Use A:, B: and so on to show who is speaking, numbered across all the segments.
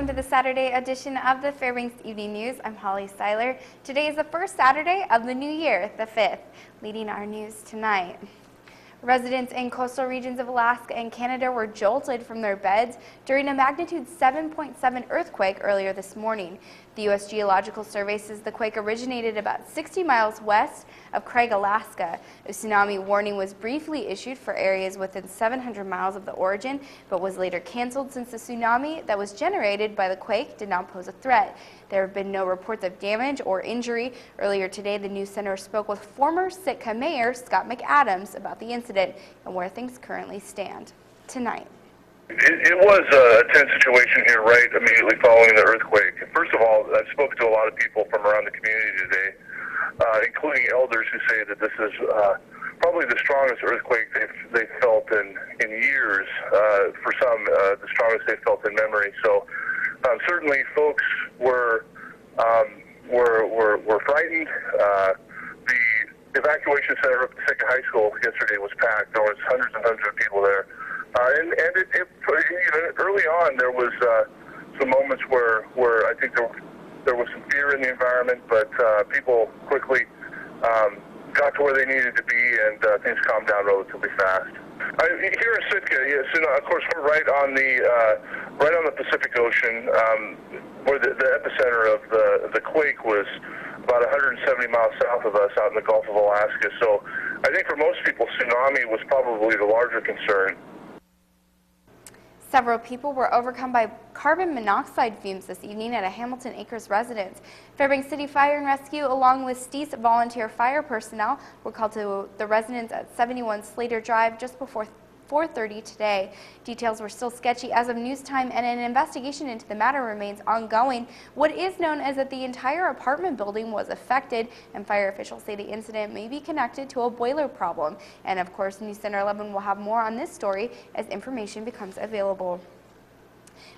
A: Welcome to the Saturday edition of the Fairbanks Evening News. I'm Holly Seiler. Today is the first Saturday of the new year, the 5th. Leading our news tonight. Residents in coastal regions of Alaska and Canada were jolted from their beds during a magnitude 7.7 earthquake earlier this morning. The U.S. Geological Survey says the quake originated about 60 miles west of Craig, Alaska. A tsunami warning was briefly issued for areas within 700 miles of the origin, but was later canceled since the tsunami that was generated by the quake did not pose a threat. There have been no reports of damage or injury. Earlier today, the news center spoke with former Sitka Mayor Scott McAdams about the incident and where things currently stand. Tonight.
B: It was a tense situation here right immediately following the earthquake. First of all, I spoke to a lot of people from around the community today, including elders who say that this is probably the strongest earthquake they've felt in years. For some, the strongest they've felt in memory. So certainly, folks were frightened. The evacuation center up at Sitka High School yesterday was packed. There was hundreds and hundreds of people there. And early on there was some moments where I think there was some fear in the environment, but people quickly got to where they needed to be, and things calmed down relatively fast. Here in Sitka, yes, and of course we're right on the Pacific Ocean, where the epicenter of the quake was about 170 miles south of us, out in the Gulf of Alaska. So I think for most people, tsunami was probably the larger concern.
A: Several people were overcome by carbon monoxide fumes this evening at a Hamilton Acres residence. Fairbanks City Fire and Rescue, along with Steese volunteer fire personnel, were called to the residence at 71 Slater Drive just before 4:30 today. Details were still sketchy as of news time, and an investigation into the matter remains ongoing. What is known is that the entire apartment building was affected, and fire officials say the incident may be connected to a boiler problem. And of course, News Center 11 will have more on this story as information becomes available.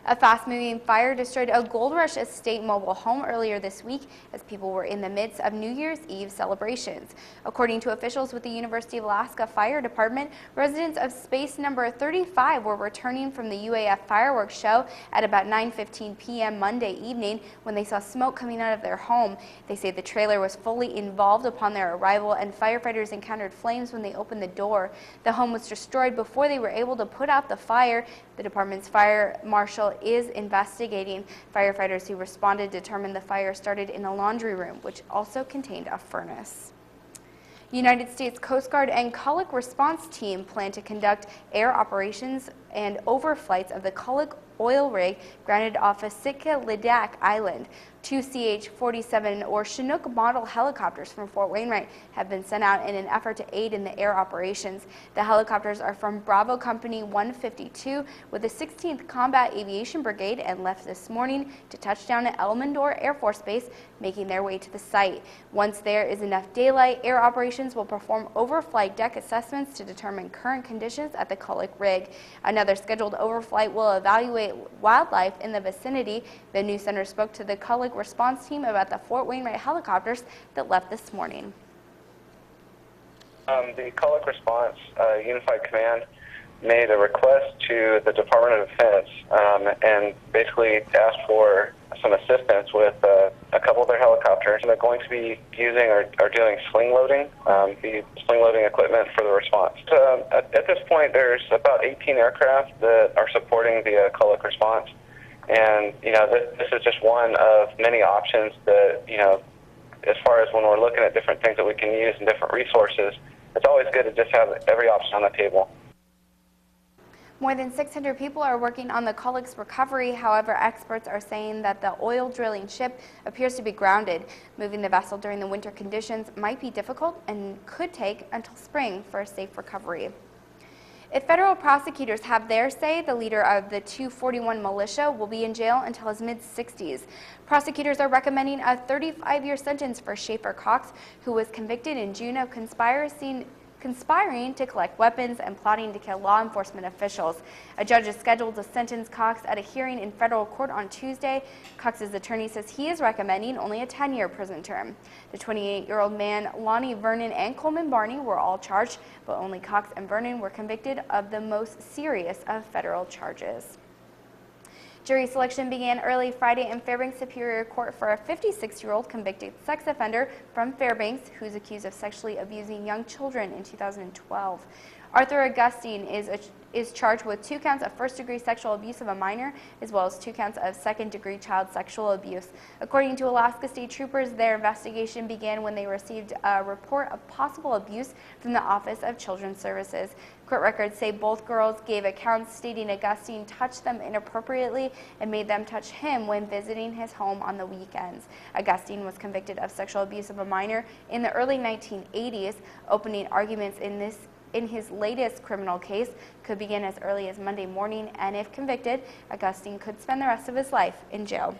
A: A fast-moving fire destroyed a Gold Rush Estate mobile home earlier this week as people were in the midst of New Year's Eve celebrations. According to officials with the University of Alaska Fire Department, residents of space number 35 were returning from the UAF fireworks show at about 9:15 p.m. Monday evening when they saw smoke coming out of their home. They say the trailer was fully involved upon their arrival, and firefighters encountered flames when they opened the door. The home was destroyed before they were able to put out the fire. The department's fire marshal is investigating. Firefighters who responded determined the fire started in a laundry room, which also contained a furnace. United States Coast Guard and Kullik response team plan to conduct air operations and overflights of the Kullik oil rig grounded off of Sitka Lidak Island. Two CH-47 or Chinook model helicopters from Fort Wainwright have been sent out in an effort to aid in the air operations. The helicopters are from Bravo Company 152 with the 16th Combat Aviation Brigade and left this morning to touch down at Elmendor Air Force Base, making their way to the site. Once there is enough daylight, air operations will perform overflight deck assessments to determine current conditions at the Kullik rig. Another scheduled overflight will evaluate wildlife in the vicinity. The news center spoke to the Kullik response team about the Fort Wainwright helicopters that left this morning.
C: The Kullik response Unified Command made a request to the Department of Defense and basically asked for some assistance with a couple of their helicopters. And they're going to be using or doing sling loading, the sling loading equipment for the response. At this point, there's about 18 aircraft that are supporting the Kullik response. And, this is just one of many options that, as far as when we're looking at different things that we can use and different resources, it's always good to just have every option on the table.
A: More than 600 people are working on the Kullik's recovery. However, experts are saying that the oil drilling ship appears to be grounded. Moving the vessel during the winter conditions might be difficult and could take until spring for a safe recovery. If federal prosecutors have their say, the leader of the 241 militia will be in jail until his mid-60s. Prosecutors are recommending a 35-year sentence for Schaefer Cox, who was convicted in June of conspiring to collect weapons and plotting to kill law enforcement officials. A judge is scheduled to sentence Cox at a hearing in federal court on Tuesday. Cox's attorney says he is recommending only a 10-year prison term. The 28-year-old man, Lonnie Vernon, and Coleman Barney were all charged, but only Cox and Vernon were convicted of the most serious of federal charges. Jury selection began early Friday in Fairbanks Superior Court for a 56-year-old convicted sex offender from Fairbanks who's accused of sexually abusing young children in 2012. Arthur Augustine is charged with 2 counts of first-degree sexual abuse of a minor, as well as 2 counts of second-degree child sexual abuse. According to Alaska State Troopers, their investigation began when they received a report of possible abuse from the Office of Children's Services. Court records say both girls gave accounts stating Augustine touched them inappropriately and made them touch him when visiting his home on the weekends. Augustine was convicted of sexual abuse of a minor in the early 1980s. Opening arguments in his latest criminal case could begin as early as Monday morning, and if convicted, Augustine could spend the rest of his life in jail.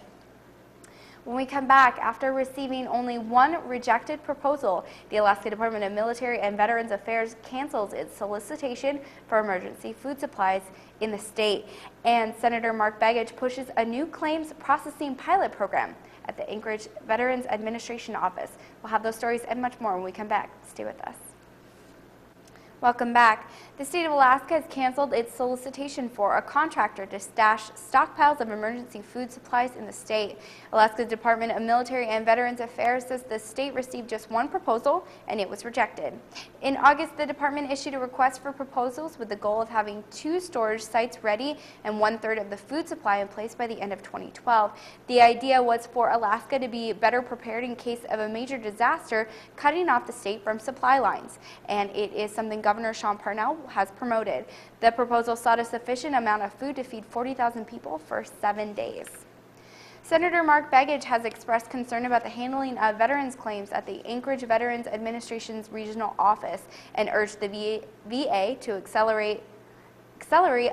A: When we come back, after receiving only 1 rejected proposal, the Alaska Department of Military and Veterans Affairs cancels its solicitation for emergency food supplies in the state. And Senator Mark Begich pushes a new claims processing pilot program at the Anchorage Veterans Administration Office. We'll have those stories and much more when we come back. Stay with us. Welcome back. The state of Alaska has canceled its solicitation for a contractor to stash stockpiles of emergency food supplies in the state. Alaska's Department of Military and Veterans Affairs says the state received just 1 proposal and it was rejected. In August, the department issued a request for proposals with the goal of having 2 storage sites ready and 1/3 of the food supply in place by the end of 2012. The idea was for Alaska to be better prepared in case of a major disaster, cutting off the state from supply lines. And it is something Governor Sean Parnell has promoted. The proposal sought a sufficient amount of food to feed 40,000 people for 7 days. Senator Mark Begich has expressed concern about the handling of veterans' claims at the Anchorage Veterans Administration's regional office and urged the VA to accelerate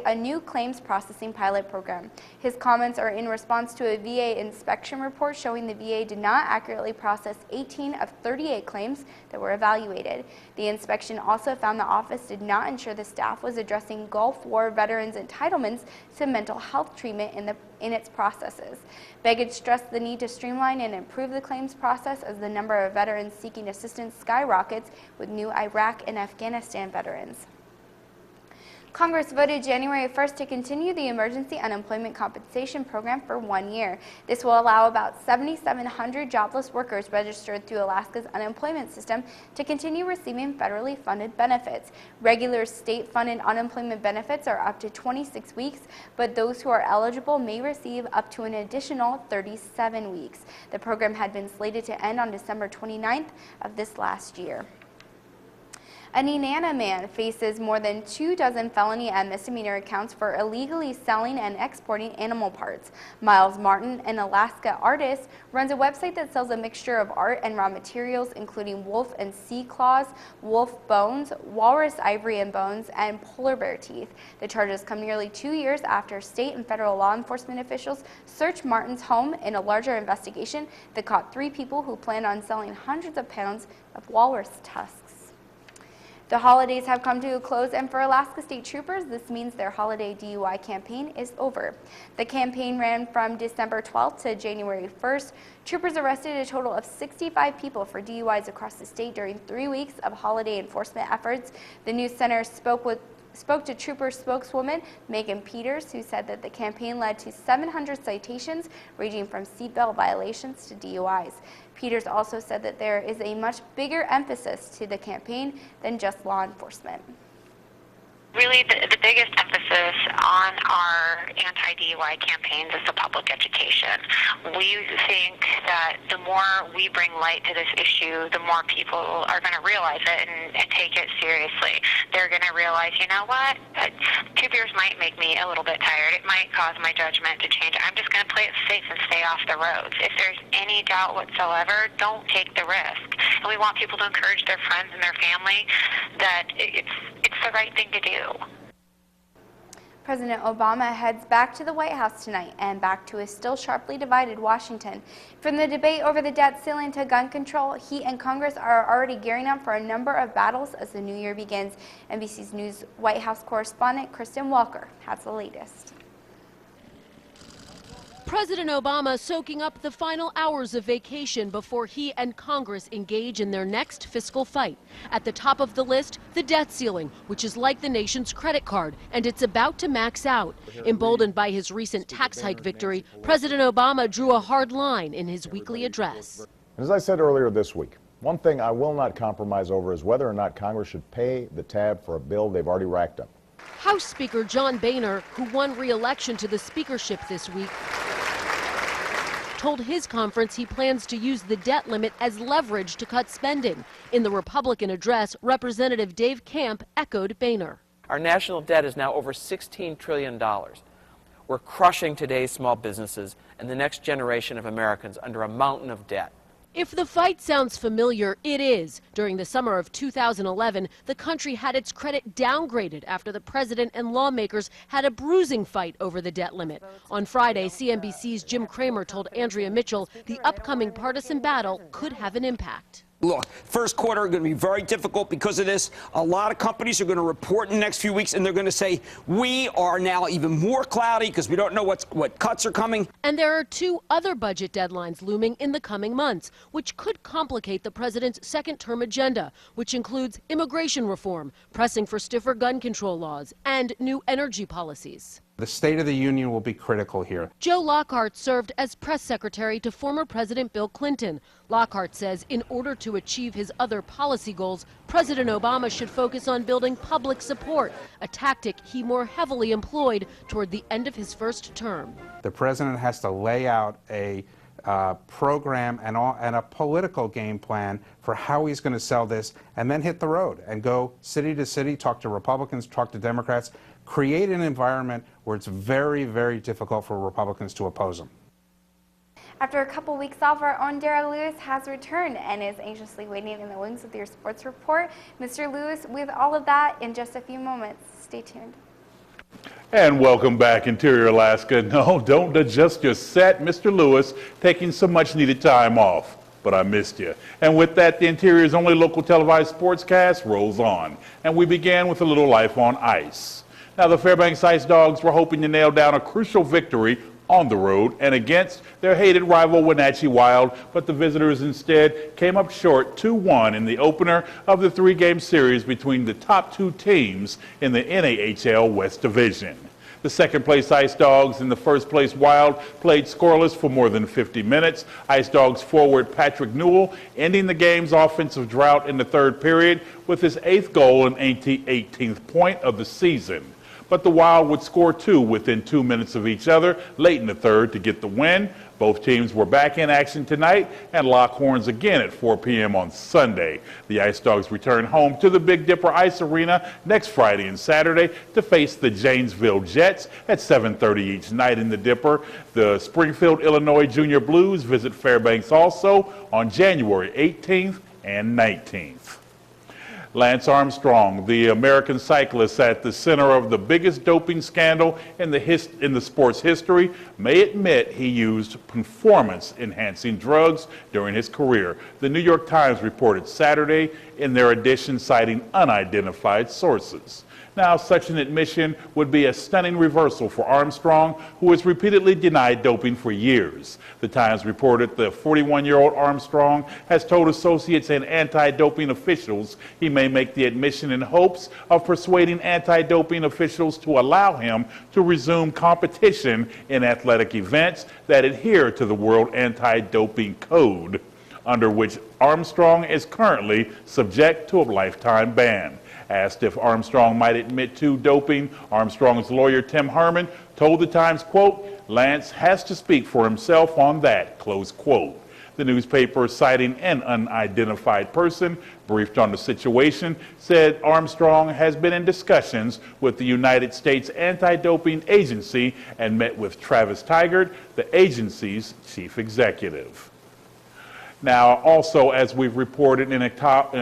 A: a new claims processing pilot program. His comments are in response to a VA inspection report showing the VA did not accurately process 18 of 38 claims that were evaluated. The inspection also found the office did not ensure the staff was addressing Gulf War veterans' entitlements to mental health treatment in its processes. Begich stressed the need to streamline and improve the claims process as the number of veterans seeking assistance skyrockets with new Iraq and Afghanistan veterans. Congress voted January 1st to continue the Emergency Unemployment Compensation Program for 1 year. This will allow about 7,700 jobless workers registered through Alaska's unemployment system to continue receiving federally funded benefits. Regular state-funded unemployment benefits are up to 26 weeks, but those who are eligible may receive up to an additional 37 weeks. The program had been slated to end on December 29th of this last year. A Nenana man faces more than 24 felony and misdemeanor counts for illegally selling and exporting animal parts. Miles Martin, an Alaska artist, runs a website that sells a mixture of art and raw materials, including wolf and sea claws, wolf bones, walrus ivory and bones, and polar bear teeth. The charges come nearly 2 years after state and federal law enforcement officials searched Martin's home in a larger investigation that caught 3 people who planned on selling hundreds of pounds of walrus tusks. The holidays have come to a close, and for Alaska State Troopers, this means their holiday DUI campaign is over. The campaign ran from December 12th to January 1st. Troopers arrested a total of 65 people for DUIs across the state during 3 weeks of holiday enforcement efforts. The news center spoke to Trooper spokeswoman Megan Peters, who said that the campaign led to 700 citations ranging from seatbelt violations to DUIs. Peters also said that there is a much bigger emphasis to the campaign than just law enforcement.
D: Really, the biggest emphasis on our anti-DUI campaigns is the public education. We think that the more we bring light to this issue, the more people are going to realize it and take it seriously. They're going to realize, you know what, 2 beers might make me a little bit tired. It might cause my judgment to change. I'm just going to play it safe and stay off the roads. If there's any doubt whatsoever, don't take the risk. And we want people to encourage their friends and their family that it's the right thing to do.
A: President Obama heads back to the White House tonight and back to a still sharply divided Washington. From the debate over the debt ceiling to gun control, he and Congress are already gearing up for a number of battles as the new year begins. NBC's News White House correspondent Kristen Walker has the latest.
E: President Obama soaking up the final hours of vacation before he and Congress engage in their next fiscal fight. At the top of the list, the debt ceiling, which is like the nation's credit card, and it's about to max out. Emboldened by his recent tax hike victory, President Obama drew a hard line in his weekly address.
F: As I said earlier this week, one thing I will not compromise over is whether or not Congress should pay the tab for a bill they've already racked up.
E: House Speaker John Boehner, who won re-election to the speakership this week, told his conference he plans to use the debt limit as leverage to cut spending. In the Republican address, Representative Dave Camp echoed Boehner.
G: Our national debt is now over $16 trillion. We're crushing today's small businesses and the next generation of Americans under a mountain of debt.
E: If the fight sounds familiar, it is. During the summer of 2011, the country had its credit downgraded after the president and lawmakers had a bruising fight over the debt limit. On Friday, CNBC's Jim Cramer told Andrea Mitchell the upcoming partisan battle could have an impact.
H: Look, first quarter going to be very difficult because of this. A lot of companies are going to report in the next few weeks, and they're going to say, we are now even more cloudy because we don't know what cuts are coming.
E: And there are two other budget deadlines looming in the coming months, which could complicate the president's second-term agenda, which includes immigration reform, pressing for stiffer gun control laws, and new energy policies.
I: The State of the Union will be critical here.
E: Joe Lockhart served as press secretary to former President Bill Clinton. Lockhart says in order to achieve his other policy goals, President Obama should focus on building public support, a tactic he more heavily employed toward the end of his first term.
I: The president has to lay out a program and a political game plan for how he's going to sell this, and then hit the road and go city to city, talk to Republicans, talk to Democrats, create an environment where it's very, very difficult for Republicans to oppose him.
A: After a couple weeks off, our own Darrell Lewis has returned and is anxiously waiting in the wings with your sports report. Mr. Lewis, with all of that in just a few moments. Stay tuned.
J: And welcome back, Interior Alaska. No, don't adjust your set. Mr. Lewis taking some much needed time off, but I missed you. And with that, the Interior's only local televised sportscast rolls on. And we began with a little life on ice. Now, the Fairbanks Ice Dogs were hoping to nail down a crucial victory on the road and against their hated rival Wenatchee Wild, but the visitors instead came up short 2-1 in the opener of the three-game series between the top two teams in the NAHL West Division. The second-place Ice Dogs and the first-place Wild played scoreless for more than 50 minutes. Ice Dogs forward Patrick Newell ending the game's offensive drought in the third period with his 8th goal and 18th point of the season. But the Wild would score two within 2 minutes of each other late in the third to get the win. Both teams were back in action tonight and lock horns again at 4 p.m. on Sunday. The Ice Dogs return home to the Big Dipper Ice Arena next Friday and Saturday to face the Janesville Jets at 7:30 each night in the Dipper. The Springfield, Illinois Junior Blues visit Fairbanks also on January 18th and 19th. Lance Armstrong, the American cyclist at the center of the biggest doping scandal in the sport's history, may admit he used performance-enhancing drugs during his career. The New York Times reported Saturday in their edition, citing unidentified sources. Now, such an admission would be a stunning reversal for Armstrong, who has repeatedly denied doping for years. The Times reported the 41-year-old Armstrong has told associates and anti-doping officials he may make the admission in hopes of persuading anti-doping officials to allow him to resume competition in athletic events that adhere to the World Anti-Doping Code, under which Armstrong is currently subject to a lifetime ban. Asked if Armstrong might admit to doping, Armstrong's lawyer Tim Herman told the Times, quote, "Lance has to speak for himself on that," close quote. The newspaper, citing an unidentified person briefed on the situation, said Armstrong has been in discussions with the United States Anti-Doping Agency and met with Travis Tigert, the agency's chief executive. Now, also, as we've reported in an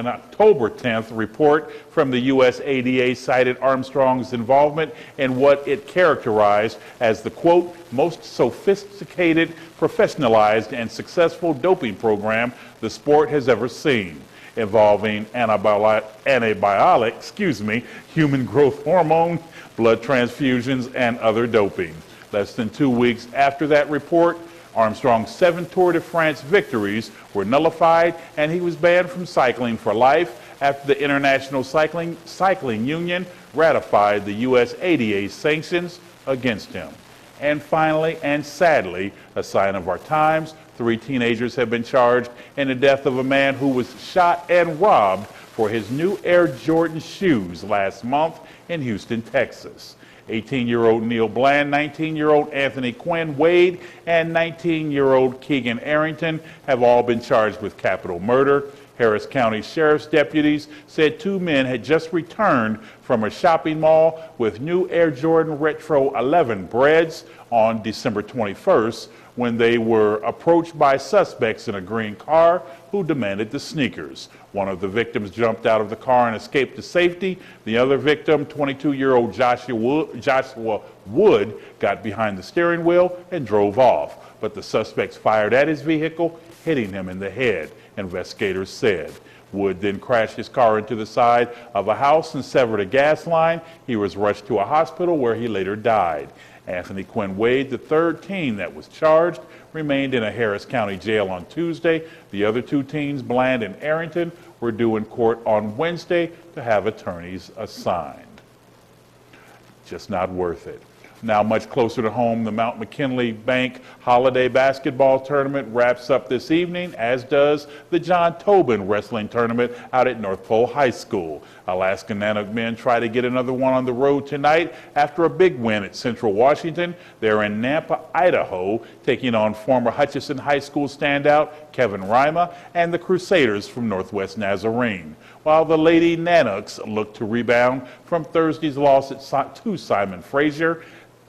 J: October 10th report from the USADA, cited Armstrong's involvement in what it characterized as the, quote, most sophisticated, professionalized, and successful doping program the sport has ever seen, involving human growth hormone, blood transfusions, and other doping. Less than 2 weeks after that report, Armstrong's 7 Tour de France victories were nullified, and he was banned from cycling for life after the International Cycling Union ratified the U.S. ADA sanctions against him. And finally, and sadly, a sign of our times, 3 teenagers have been charged in the death of a man who was shot and robbed for his new Air Jordan shoes last month in Houston, Texas. 18-year-old Neil Bland, 19-year-old Anthony Quinn Wade, and 19-year-old Keegan Arrington have all been charged with capital murder. Harris County Sheriff's deputies said 2 men had just returned from a shopping mall with new Air Jordan Retro 11 breads on December 21st when they were approached by suspects in a green car who demanded the sneakers. One of the victims jumped out of the car and escaped to safety. The other victim, 22-year-old Joshua Wood, got behind the steering wheel and drove off. But the suspects fired at his vehicle, hitting him in the head, investigators said. Wood then crashed his car into the side of a house and severed a gas line. He was rushed to a hospital where he later died. Anthony Quinn Wade, the 3rd teen that was charged, remained in a Harris County jail on Tuesday. The other 2 teens, Bland and Arrington, were due in court on Wednesday to have attorneys assigned. Just not worth it. Now, much closer to home, the Mount McKinley Bank Holiday Basketball Tournament wraps up this evening, as does the John Tobin Wrestling Tournament out at North Pole High School. Alaska Nanook men try to get another one on the road tonight after a big win at Central Washington. They're in Nampa, Idaho, taking on former Hutchinson High School standout Kevin Rima and the Crusaders from Northwest Nazarene, while the Lady Nanooks look to rebound from Thursday's loss to Simon Frazier.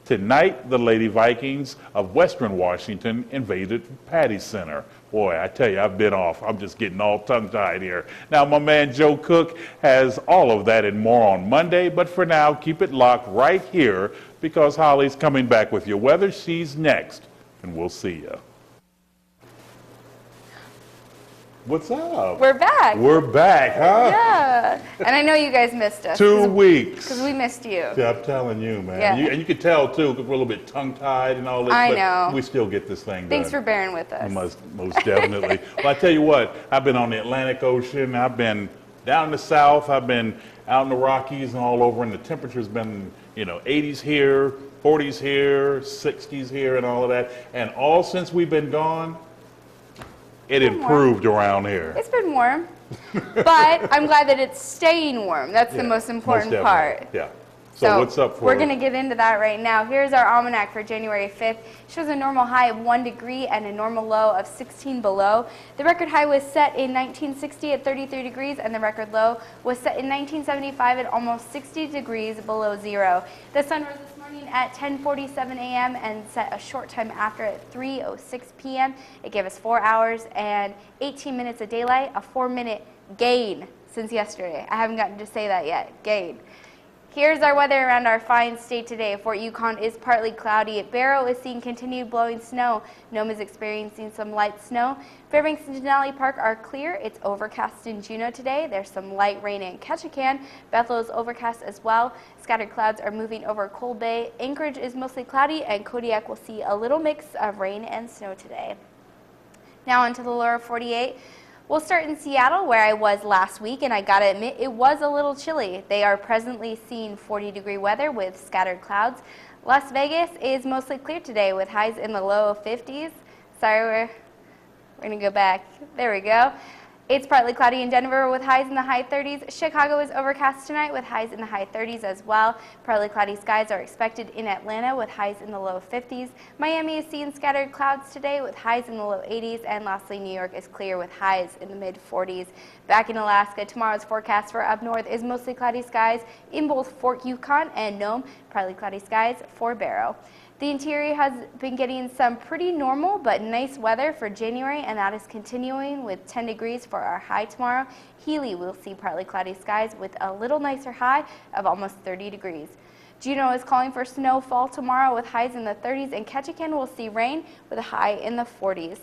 J: Tonight, the Lady Vikings of Western Washington invaded Patty Center. Boy, I tell you, I've been off. I'm just getting all tongue-tied here. Now, my man Joe Cook has all of that and more on Monday, but for now, keep it locked right here because Holly's coming back with your weather. She's next, and we'll see you. What's up?
A: We're back.
J: We're back, huh?
A: Yeah. And I know you guys missed us.
J: 2 weeks.
A: Because we missed you.
J: Yeah, I'm telling you, man.
A: Yeah.
J: And you can tell, too, because we're a little bit tongue-tied and all this.
A: I
J: but
A: know.
J: we still get this thing done.
A: Thanks for bearing with us.
J: Most definitely. Well, I tell you what, I've been on the Atlantic Ocean. I've been down in the South. I've been out in the Rockies and all over, and the temperature's been, 80s here, 40s here, 60s here, and all of that. And all since we've been gone, it improved around here.
A: It's been warm, but I'm glad that it's staying warm. That's the most important part.
J: Yeah. So what's up for?
A: We're going to get into that right now. Here's our almanac for January 5th. It shows a normal high of 1 degree and a normal low of 16 below. The record high was set in 1960 at 33 degrees, and the record low was set in 1975 at almost 60 degrees below zero. The sun rose this morning at 10:47 a.m. and set a short time after at 3:06 p.m. It gave us 4 hours and 18 minutes of daylight, a 4-minute gain since yesterday. I haven't gotten to say that yet. Gain. Here's our weather around our fine state today. Fort Yukon is partly cloudy. Barrow is seeing continued blowing snow. Nome is experiencing some light snow. Fairbanks and Denali Park are clear. It's overcast in Juneau today. There's some light rain in Ketchikan. Bethel is overcast as well. Scattered clouds are moving over Cold Bay. Anchorage is mostly cloudy, and Kodiak will see a little mix of rain and snow today. Now onto the lower 48. We'll start in Seattle, where I was last week, and I gotta admit, it was a little chilly. They are presently seeing 40-degree weather with scattered clouds. Las Vegas is mostly clear today with highs in the low 50s. Sorry, we're gonna go back. There we go. It's partly cloudy in Denver with highs in the high 30s. Chicago is overcast tonight with highs in the high 30s as well. Partly cloudy skies are expected in Atlanta with highs in the low 50s. Miami is seeing scattered clouds today with highs in the low 80s. And lastly, New York is clear with highs in the mid 40s. Back in Alaska, tomorrow's forecast for up north is mostly cloudy skies in both Fort Yukon and Nome. Partly cloudy skies for Barrow. The interior has been getting some pretty normal but nice weather for January, and that is continuing with 10 degrees for our high tomorrow. Healy will see partly cloudy skies with a little nicer high of almost 30 degrees. Juneau is calling for snowfall tomorrow with highs in the 30s, and Ketchikan will see rain with a high in the 40s.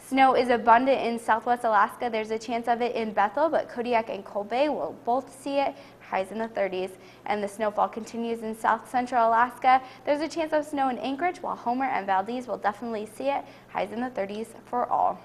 A: Snow is abundant in southwest Alaska. There's a chance of it in Bethel, but Kodiak and Cold Bay will both see it. highs in the 30s. And the snowfall continues in south central Alaska. There's a chance of snow in Anchorage, while Homer and Valdez will definitely see it, highs in the 30s for all.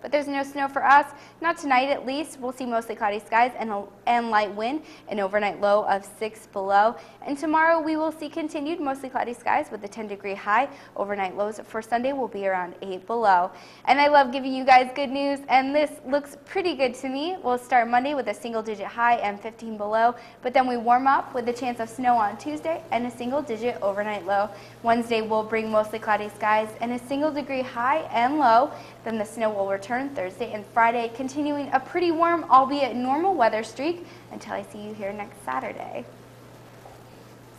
A: But there's no snow for us, not tonight at least. We'll see mostly cloudy skies and light wind, an overnight low of 6 below. And tomorrow we will see continued mostly cloudy skies with a 10-degree high. Overnight lows for Sunday will be around 8 below. And I love giving you guys good news, and this looks pretty good to me. We'll start Monday with a single-digit high and 15 below, but then we warm up with a chance of snow on Tuesday and a single-digit overnight low. Wednesday will bring mostly cloudy skies and a single-degree high and low. Then the snow will return Thursday and Friday, continuing a pretty warm, albeit normal weather streak until I see you here next Saturday.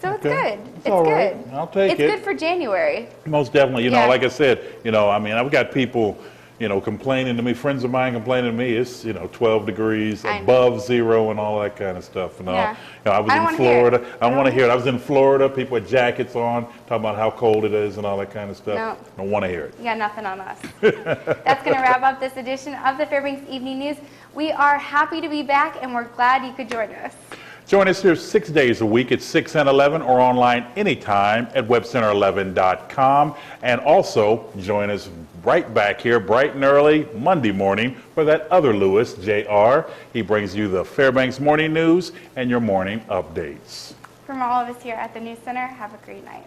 A: So it's good. It's
J: all right.
A: good.
J: I'll take it.
A: It's good for January.
J: Most definitely. You
A: Yeah.
J: know, like I said, I mean, I've got people, complaining to me, friends of mine complaining to me, it's, 12 degrees
A: I know.
J: above zero and all that kind of stuff.
A: Yeah.
J: I was
A: I don't
J: in
A: wanna hear it.
J: Florida. I don't want to hear it. I was in Florida, people with jackets on, talking about how cold it is and all that kind of stuff.
A: No.
J: Don't want to hear it.
A: You got nothing on us. That's going to wrap up this edition of the Fairbanks Evening News. We are happy to be back, and we're glad you could join us.
J: Join us here 6 days a week at 6 and 11 or online anytime at webcenter11.com. And also join us right back here bright and early Monday morning for that other Lewis, JR. He brings you the Fairbanks Morning News and your morning updates.
A: From all of us here at the News Center, have a great night.